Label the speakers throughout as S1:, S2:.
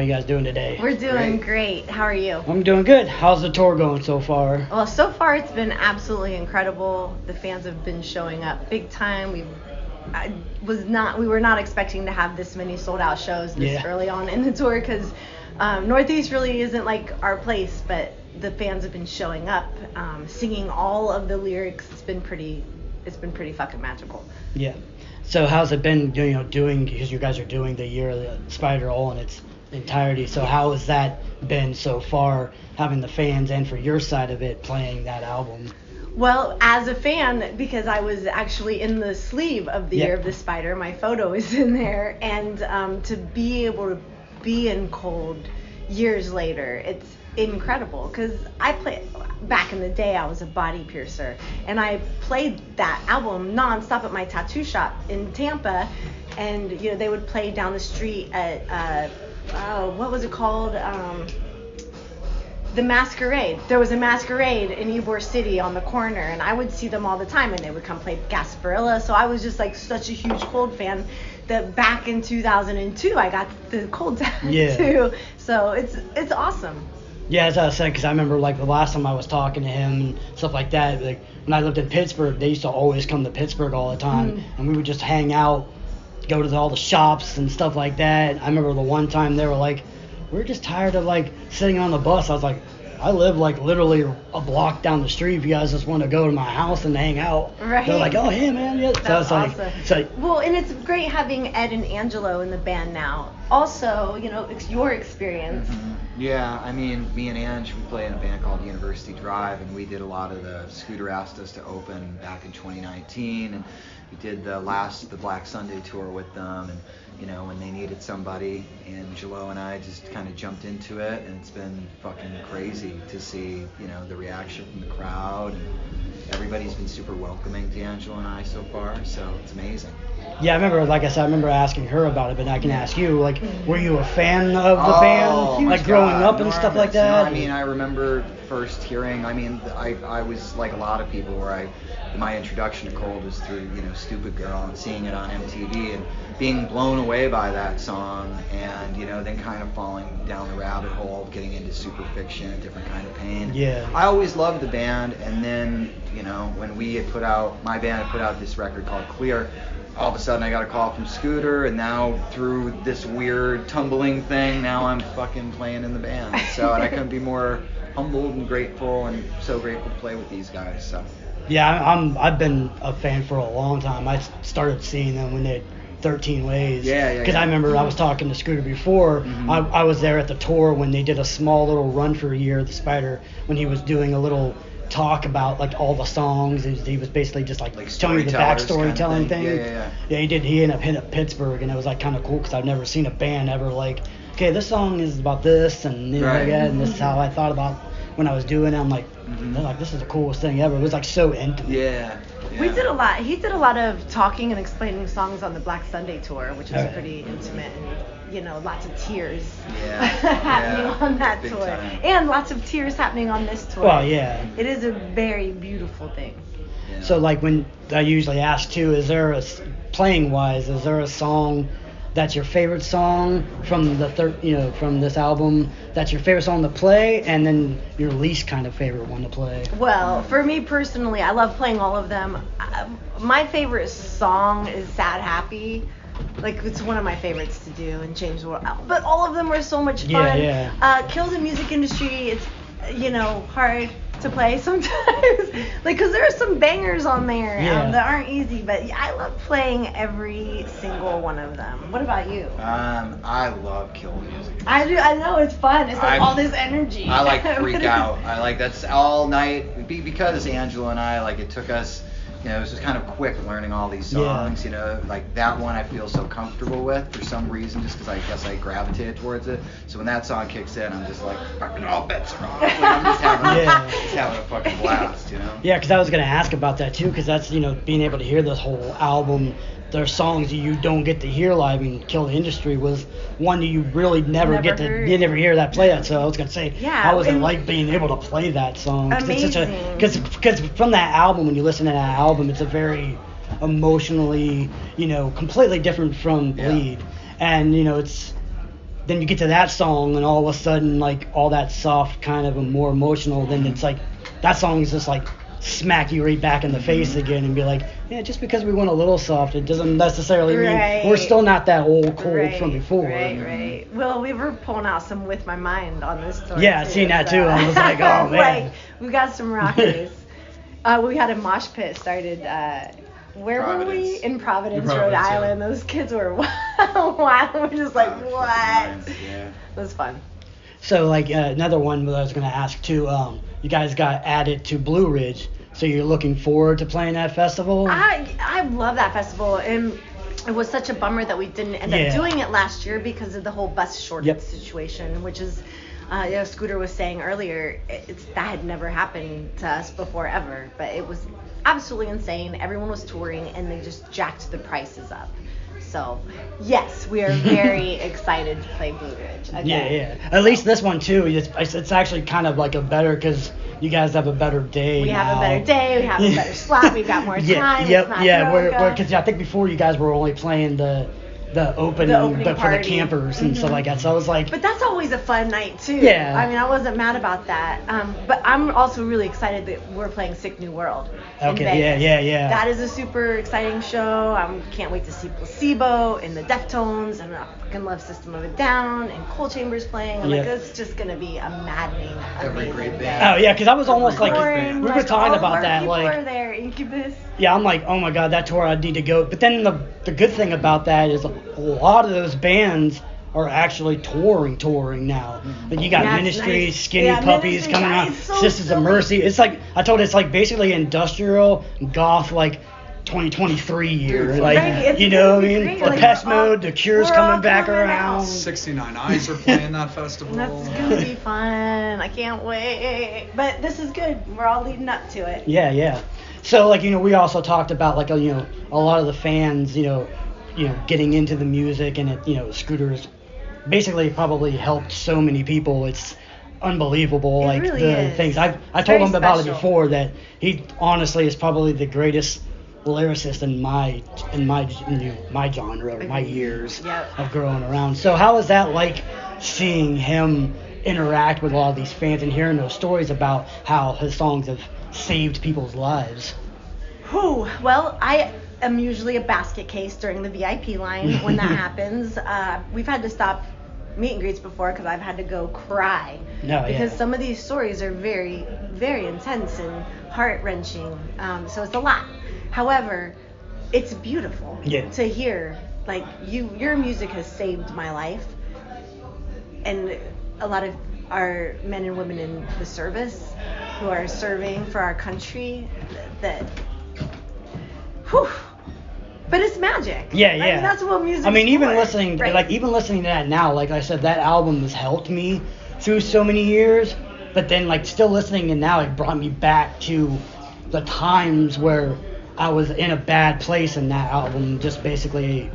S1: you guys doing today?
S2: We're doing great. How are you?
S1: I'm doing good. How's the tour going so far?
S2: Well, so far it's been absolutely incredible. The fans have been showing up big time. We were not expecting to have this many sold out shows this early on in the tour because Northeast really isn't like our place, but the fans have been showing up, singing all of the lyrics. It's been pretty fucking magical.
S1: Yeah. So how's it been, doing, because you guys are doing the Year of the Spider all in its entirety, so how has that been so far, having the fans and for your side of it playing that album?
S2: Well, as a fan, because I was actually in the sleeve of the Year of the Spider, my photo is in there, and to be able to be in Cold years later, it's incredible, because back in the day I was a body piercer, and I played that album nonstop at my tattoo shop in Tampa, and they would play down the street at what was it called, the Masquerade. There was a Masquerade in Ybor City on the corner, and I would see them all the time, and they would come play Gasparilla. So I was just like such a huge Cold fan that back in 2002 I got the Cold tattoo.
S1: Yeah.
S2: So it's awesome.
S1: Yeah, as I was saying, because I remember like the last time I was talking to him and stuff like that, like when I lived in Pittsburgh, they used to always come to Pittsburgh all the time, and we would just hang out, go to all the shops and stuff like that. I remember the one time they were like, we're just tired of like sitting on the bus. I was like, I live like literally a block down the street. If you guys just want to go to my house and hang out,
S2: right?
S1: They're like, oh yeah, man, yeah.
S2: That's
S1: so
S2: awesome.
S1: It's like,
S2: well, and it's great having Ed and Angelo in the band now. Also, it's your experience.
S3: Mm-hmm. Yeah, I mean, me and Ange, we play in a band called University Drive, and we did a lot of the Scooter asked us to open back in 2019, and we did the Black Sunday tour with them, and when they needed somebody, Angelo and I just kind of jumped into it, and it's been fucking crazy to see, the reaction from the crowd, and everybody's been super welcoming to Angelo and I so far, so it's amazing.
S1: Yeah, I remember, like I said, I remember asking her about it, but I can ask you, like, were you a fan of the band, like growing up and stuff like that?
S3: I mean, I remember first hearing, I was like a lot of people where my introduction to Cold was through, Stupid Girl and seeing it on MTV and being blown away by that song, and then kind of falling down the rabbit hole of getting into Superfiction, a different kind of pain.
S1: Yeah.
S3: I always loved the band, and then when my band had put out this record called Clear, all of a sudden I got a call from Scooter, and now through this weird tumbling thing, now I'm fucking playing in the band. So, and I couldn't be more humbled and grateful, and so grateful to play with these guys. So.
S1: Yeah, I've been a fan for a long time. I started seeing them when they had 13 Ways.
S3: Yeah.
S1: Because I remember I was talking to Scooter before. Mm-hmm. I was there at the tour when they did a small little run for a Year of the Spider, when he was doing a little talk about like all the songs. He was basically just like telling you the backstory telling thing.
S3: Yeah,
S1: he did. He ended up hitting up Pittsburgh, and it was like kind of cool because I've never seen a band ever like, okay, this song is about this, and like that, and this is how I thought about when I was doing it. I'm like, they're like, this is the coolest thing ever. It was like so intimate.
S3: Yeah.
S2: We did a lot. He did a lot of talking and explaining songs on the Black Sunday tour, which was pretty intimate, and lots of tears happening on that tour, and lots of tears happening on this tour.
S1: Well, yeah.
S2: It is a very beautiful thing.
S3: Yeah.
S1: So like when I usually ask too, is there playing wise, is there a song that's your favorite song from from this album, that's your favorite song to play, and then your least kind of favorite one to play?
S2: Well, for me personally, I love playing all of them. My favorite song is Sad Happy. Like, it's one of my favorites to do and change the world. But all of them are so much fun.
S1: Yeah.
S2: Kill the Music Industry, it's, hard to play sometimes. Because there are some bangers on there that aren't easy. But I love playing every single one of them. What about you?
S3: I love Kill the Music Industry.
S2: I do. I know, it's fun. It's like all this energy.
S3: I like freak out. That's all night. Because Angelo and I, it took us, it was just kind of quick learning all these songs, like that one I feel so comfortable with for some reason, just because I guess I gravitated towards it. So when that song kicks in, I'm just like, fucking all bets are off. I'm just having a fucking blast,
S1: Yeah, because I was going to ask about that too, because that's, being able to hear this whole album. There's songs that you don't get to hear live, and Kill the Industry was one that you really never get to, you never hear that play that. So I was going to say, how was it like being able to play that song?
S2: Amazing.
S1: Because from that album, when you listen to that album, it's a very emotionally, completely different from Bleed. And, it's then you get to that song, and all of a sudden, like, all that soft kind of and more emotional, then it's like, that song is just like, smack you right back in the face again and be like, yeah, just because we went a little soft, it doesn't necessarily mean we're still not that old cold from before.
S2: Right. Well, we were pulling out some With My Mind on this story.
S1: Yeah, I've seen that too. I was like, oh, man.
S2: Like, we got some rockers. We had a mosh pit started, where were we? In Providence, Rhode Island. Those kids were wild. We're just like, what?
S3: Yeah.
S2: It was fun.
S1: So, like, another one that I was going to ask too, you guys got added to Blue Ridge, so you're looking forward to playing that festival?
S2: I love that festival, and it was such a bummer that we didn't end up doing it last year because of the whole bus shortage situation, which is, Scooter was saying earlier, that had never happened to us before ever, but it was absolutely insane. Everyone was touring, and they just jacked the prices up. So, yes, we are very excited to play Blue Ridge again.
S1: Yeah. At least this one, too, it's actually kind of like a better, because you guys have a better day
S2: We
S1: now.
S2: have a better day, we have a better slot, we've got more time.
S1: Because I think before you guys were only playing the opening but for the
S2: party.
S1: campers and stuff like that. So I was like,
S2: but that's always a fun night too.
S1: Yeah.
S2: I mean, I wasn't mad about that. But I'm also really excited that we're playing Sick New World.
S1: Okay,
S2: in Vegas.
S1: yeah.
S2: That is a super exciting show. I can't wait to see Placebo and the Deftones, and I fucking love System of a Down and Cold Chambers playing. I'm like, it's just gonna be a maddening,
S3: Every
S2: amazing
S3: great
S2: day.
S3: band.
S1: oh yeah, because I was almost like,
S2: Touring,
S1: we were talking
S2: all
S1: about
S2: of our
S1: that,
S2: people
S1: like,
S2: are there, Incubus.
S1: yeah, I'm like, oh my god, that tour I need to go. But then the good thing about that is a lot of those bands are actually touring now. Like you got
S2: That's
S1: Ministry,
S2: nice.
S1: Skinny
S2: Yeah,
S1: Puppies
S2: Ministry,
S1: coming out,
S2: it's so
S1: Sisters of
S2: silly.
S1: Mercy. It's like, I told it's like basically industrial goth, like 2023 year.
S3: Dude,
S1: Like,
S2: right, it's
S1: you know what I
S2: gonna be
S1: mean?
S2: great.
S1: Or
S2: Like,
S1: Pest
S2: we're all-
S1: Mode, The Cure's
S2: we're all
S1: coming back
S2: coming
S1: around.
S2: out.
S4: 69 Eyes are playing that festival.
S2: That's gonna be fun. I can't wait. But this is good. We're all leading up to it.
S1: Yeah. So like, we also talked about like, a lot of the fans, getting into the music, and it, Scooter's basically probably helped so many people. It's unbelievable.
S2: It
S1: Like
S2: really
S1: the
S2: is.
S1: things I
S2: It's
S1: told
S2: very
S1: him about it
S2: special.
S1: before, that he honestly is probably the greatest lyricist in my genre, or my
S2: Agreed.
S1: years
S2: Yep.
S1: of growing around. So how is that like, seeing him interact with all these fans and hearing those stories about how his songs have saved people's lives?
S2: Whew. Well, I am usually a basket case during the VIP line when that happens. We've had to stop meet and greets before because I've had to go cry.
S1: No,
S2: because
S1: yeah.
S2: some of these stories are very, very intense and heart-wrenching. So it's a lot. However, it's beautiful to hear. Like, your music has saved my life. And a lot of our men and women in the service who are serving for our country, but it's magic.
S1: Yeah.
S2: I mean, that's what music.
S1: I mean, even
S2: for.
S1: listening,
S2: Right.
S1: like even listening to that now, like I said, that album has helped me through so many years. But then, like, still listening, and now it brought me back to the times where I was in a bad place, and that album just basically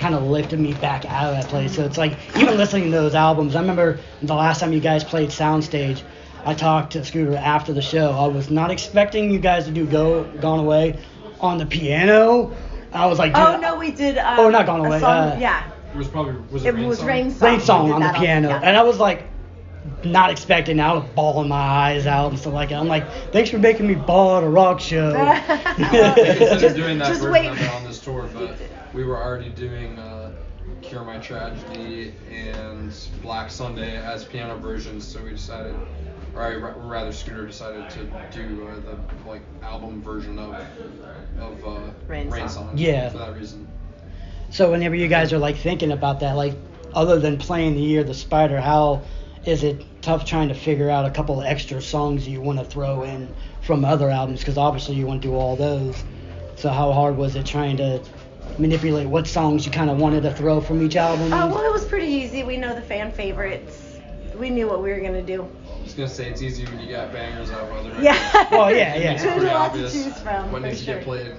S1: kind of lifted me back out of that place. So it's like, even listening to those albums, I remember the last time you guys played Soundstage, I talked to Scooter after the show. I was not expecting you guys to do Gone Away on the piano. I was like, dude,
S2: Oh no, we did.
S1: not Gone Away,
S2: A song, yeah.
S4: It was probably
S2: It
S4: Rain
S2: was
S4: Song?
S2: Rain Song.
S1: Rain Song
S2: We did
S1: on the
S2: that
S1: piano.
S2: yeah.
S1: And I was like, not expecting. I was bawling my eyes out and stuff like that. I'm like, thanks for making me bawl at a rock show.
S4: We considered doing that
S2: Just
S4: version
S2: wait.
S4: of it on this tour, but we were already doing Cure My Tragedy and Black Sunday as piano versions, so we decided, or rather Scooter decided to do the like album version of
S2: Rain
S4: Rain
S2: Song.
S4: Song.
S1: Yeah.
S4: For that reason.
S1: So whenever you guys are like thinking about that, like, other than playing the Year of the Spider, how is it tough trying to figure out a couple of extra songs you want to throw in from other albums? Because obviously you want to do all those. So how hard was it trying to manipulate what songs you kind of wanted to throw from each album?
S2: Well, it was pretty easy. We know the fan favorites. We knew what we were gonna do.
S4: I was gonna say it's easy when you got bangers out of other records.
S2: Yeah.
S1: Well, yeah.
S4: It's
S2: There's
S4: pretty
S2: a lot to
S4: obvious
S2: choose from,
S4: what
S2: for
S4: needs to
S2: sure.
S4: get played.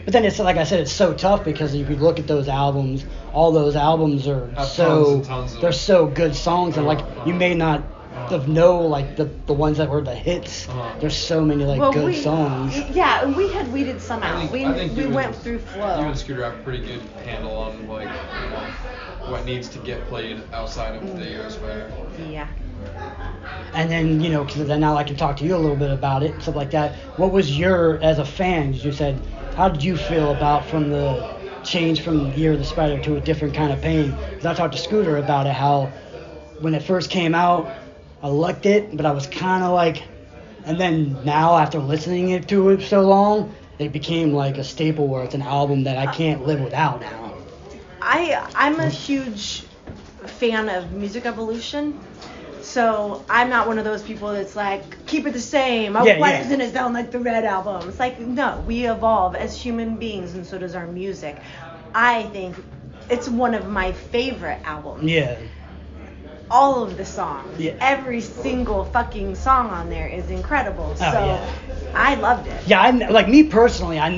S1: But then it's like I said, it's so tough because if you look at those albums, all those albums are
S4: Have
S1: so
S4: tons and tons of-
S1: they're so good songs, and like you may not know like the ones that were the hits. There's so many like good songs.
S2: Yeah, and we had weeded some out.
S4: I think
S2: we
S4: you
S2: went
S4: and-
S2: through
S4: You
S2: flow.
S4: and Scooter have a pretty good handle on like what needs to get played outside of the Year of the Spider.
S2: Yeah.
S1: And then, you know, because then now I can talk to you a little bit about it and stuff like that. What was as a fan, as you said, how did you feel about from the change from Year of the Spider to a different kind of pain? Because I talked to Scooter about it, how when it first came out, I liked it, but I was kind of like, and then now after listening to it so long, it became like a staple where it's an album that I can't live without now.
S2: I'm a huge fan of music evolution. So I'm not one of those people that's like, keep it the same. Oh, why doesn't it sound like the Red album? It's like, no, we evolve as human beings, and so does our music. I think it's one of my favorite albums.
S1: Yeah.
S2: All of the songs,
S1: yeah.
S2: Every single fucking song on there is incredible. So
S1: yeah.
S2: I loved it.
S1: Yeah, like me personally, I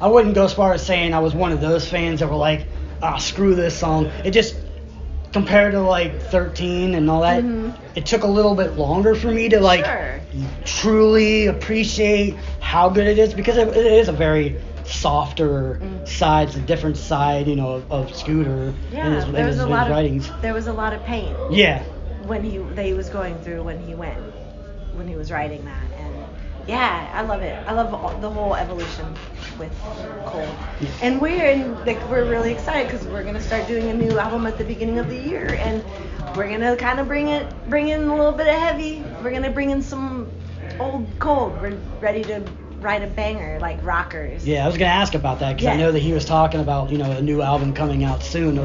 S1: wouldn't go as far as saying I was one of those fans that were like, screw this song. It just, compared to like 13 and all that, it took a little bit longer for me to like truly appreciate how good it is, because it is a very softer side, it's a different side, you know, of Scooter and his writings.
S2: There was a lot of pain.
S1: Yeah.
S2: That he was going through when he was writing that, and yeah, I love it. I love the whole evolution with Cold, and we're really excited because we're gonna start doing a new album at the beginning of the year, and we're gonna kind of bring in a little bit of heavy. We're gonna bring in some old Cold. We're ready to write a banger like Rockers.
S1: Yeah, I was gonna ask about that because I know that he was talking about, you know, a new album coming out soon.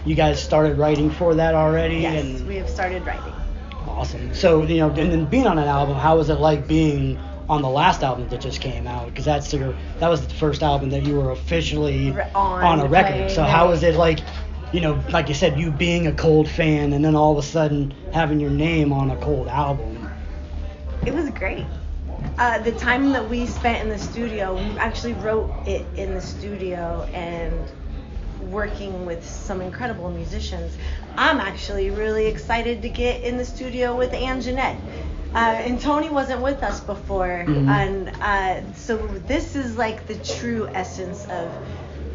S1: You guys started writing for that already?
S2: Yes, we have started writing.
S1: Awesome. So, you know, and then being on an album, how was it like being on the last album that just came out? Because that was the first album that you were officially on a record. So how was it like, you know, like you said, you being a Cold fan and then all of a sudden having your name on a Cold album?
S2: It was great. The time that we spent in the studio, we actually wrote it in the studio and working with some incredible musicians. I'm actually really excited to get in the studio with Ann Jeanette. And Tony wasn't with us before, and so this is like the true essence of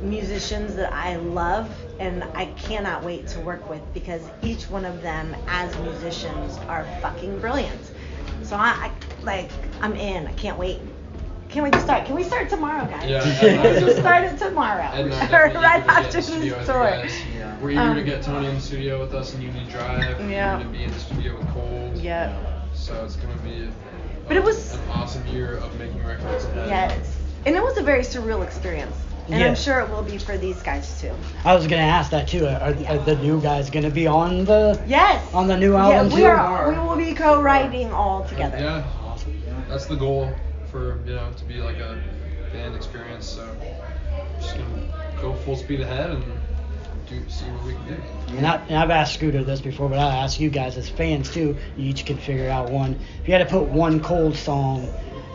S2: musicians that I love, and I cannot wait to work with, because each one of them as musicians are fucking brilliant. So I'm in. I can't wait. Can't wait to start. Can we start tomorrow, guys?
S4: Yeah.
S2: Let's start it tomorrow. right after this tour.
S4: We're eager to get Tony in the studio with us in Unity Drive. We're eager to be in the studio with Cold.
S2: Yeah.
S4: So it's going to be
S2: an
S4: awesome year of making records ahead.
S2: Yes. And it was a very surreal experience. And I'm sure it will be for these guys too.
S1: I was going to ask that too. Are the new guys going to be on the new album too?
S2: Yeah, we will be co-writing all together.
S4: Yeah. Awesome. That's the goal, for, you know, to be like a band experience. So just going to go full speed ahead and see what we can do.
S1: And I've asked Scooter this before, but I'll ask you guys as fans too. You each can figure out one. If you had to put one Cold song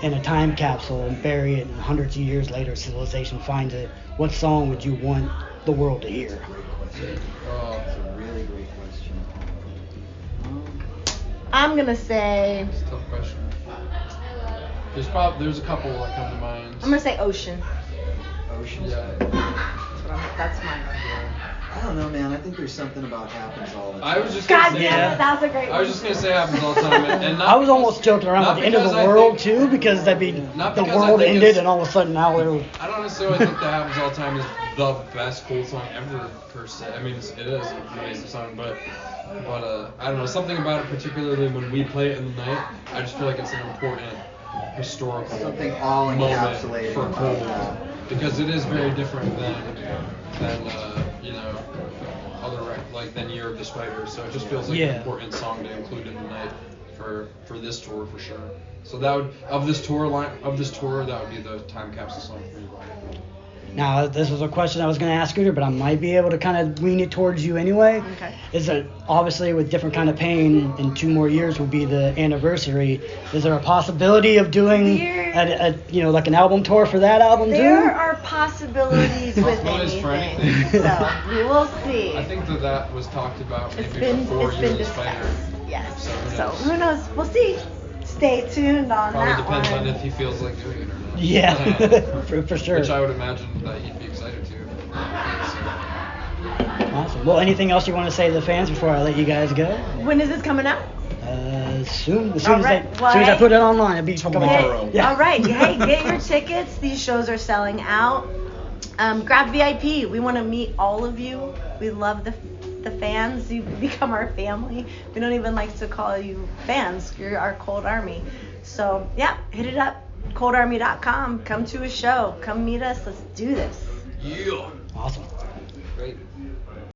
S1: in a time capsule and bury it, and hundreds of years later civilization finds it, what song would you want the world to hear?
S3: That's a really great question.
S2: I'm gonna say.
S4: It's a tough question. There's a couple that come to mind.
S2: I'm gonna say Ocean.
S3: Ocean?
S4: Yeah.
S2: That's mine.
S3: I don't know, man. I think there's something about happens all the time.
S4: I was just gonna say,
S2: that's a great one.
S4: I was just gonna say happens all the time, and not
S1: I was almost joking around with the end of the world too, because I mean the world ended and all of a sudden now they're.
S4: I don't necessarily think that happens all the time is the best Cold song ever per se. I mean, it is an amazing song, but I don't know, something about it, particularly when we play it in the night. I just feel like it's an important historical
S3: something all encapsulated
S4: for Cold, because it is very different than you know, other than Year of the Spider. So it just feels like an important song to include in the night for this tour for sure. So that would of this tour that would be the time capsule song for you.
S1: Now, this was a question I was going to ask Scooter, but I might be able to kind of lean it towards you anyway.
S2: Okay.
S1: Is that obviously with Different Kind of Pain in 2 more years will be the anniversary. Is there a possibility of doing like an album tour for that album too?
S2: There are possibilities with anything. So we will see.
S4: I think that was talked about maybe before Year of the Spider.
S2: Yes. So who knows? We'll see. Stay tuned on
S4: Probably
S2: that
S4: depends
S2: one.
S4: on if he feels like doing it or not.
S1: Yeah, for sure.
S4: Which I would imagine that he'd be excited to.
S1: Awesome. Awesome. Well, anything else you want to say to the fans before I let you guys go?
S2: When is this coming out?
S1: Soon as
S2: Alright,
S1: I put it online, it'll be coming out.
S4: Tomorrow.
S1: Yeah.
S2: All right. Hey, get your tickets. These shows are selling out. Grab VIP. We want to meet all of you. We love the fans. You become our family. We don't even like to call you fans. You're our Cold Army. So, yeah, hit it up. coldarmy.com. Come to a show. Come meet us. Let's do this.
S4: Yeah.
S1: Awesome.
S4: Great.